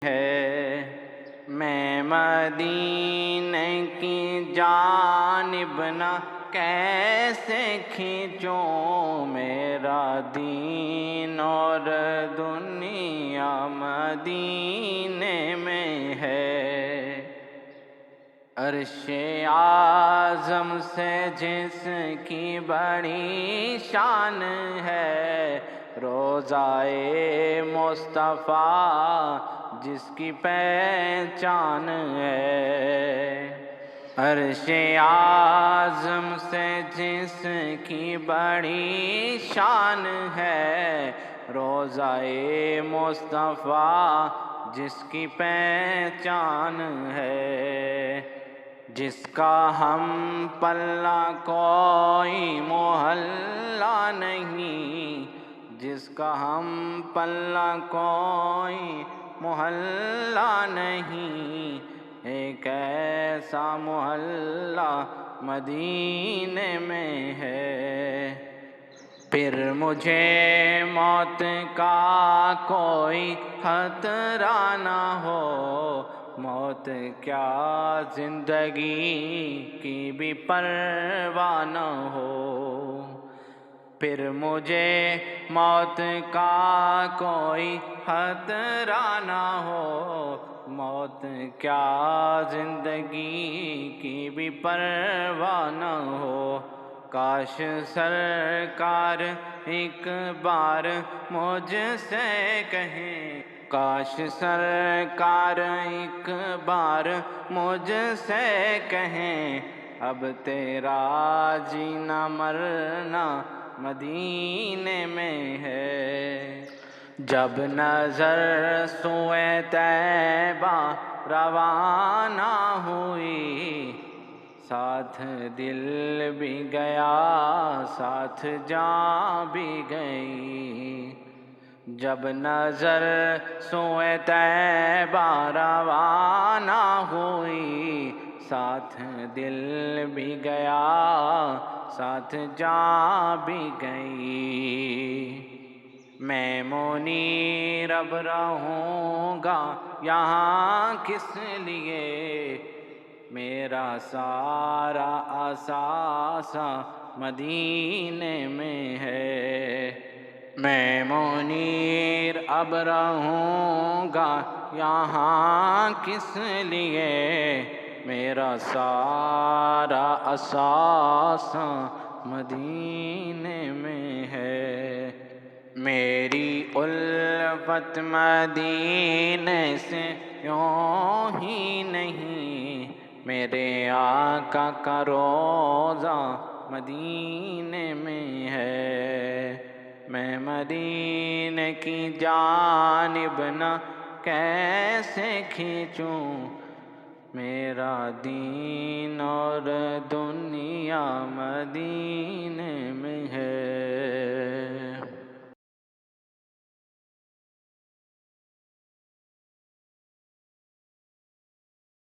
ہے میں مدینے کی جانب نہ کیسے کھینچوں، میرا دین اور دنیا مدینے میں ہے۔ عرش اعظم سے جس کی بڑی شان ہے، روضائے مصطفیٰ جس کی پہچان ہے۔ عرش اعظم سے جس کی بڑی شان ہے، روضائے مصطفیٰ جس کی پہچان ہے۔ جس کا ہم پلہ کوئی محلہ نہیں، جس کا ہم پلہ کوئی محلہ نہیں، ایک ایسا محلہ مدینے میں ہے۔ پھر مجھے موت کا کوئی خطرہ نہ ہو، موت کیا زندگی کی بھی پرواہ نہ ہو۔ پھر مجھے موت کا کوئی خطرہ نہ ہو، موت کیا زندگی کی بھی پرواہ نہ ہو۔ کاش سرکار ایک بار مجھ سے کہیں، کاش سرکار ایک بار مجھ سے کہیں، اب تیرا جینا مرنا مدینے میں ہے۔ جب نظر سوئے طیبہ روانہ ہوئی، ساتھ دل بھی گیا ساتھ جان بھی گئی۔ جب نظر سوئے طیبہ روانہ ہوئی، ساتھ دل بھی گیا ساتھ جان بھی گئی۔ میں منیر اب رہوں گا یہاں کس لیے، میرا سارا اثاثہ مدینے میں ہے۔ میں منیر اب رہوں گا یہاں کس لیے، میرا سارا اثاثہ مدینے میں ہے۔ میری الفت مدینے سے یوں ہی نہیں، میرے آقا کا روضہ مدینے میں ہے۔ میں مدینے کی جانب نہ کیسے کھینچوں، میرا دین اور دنیا مدینے میں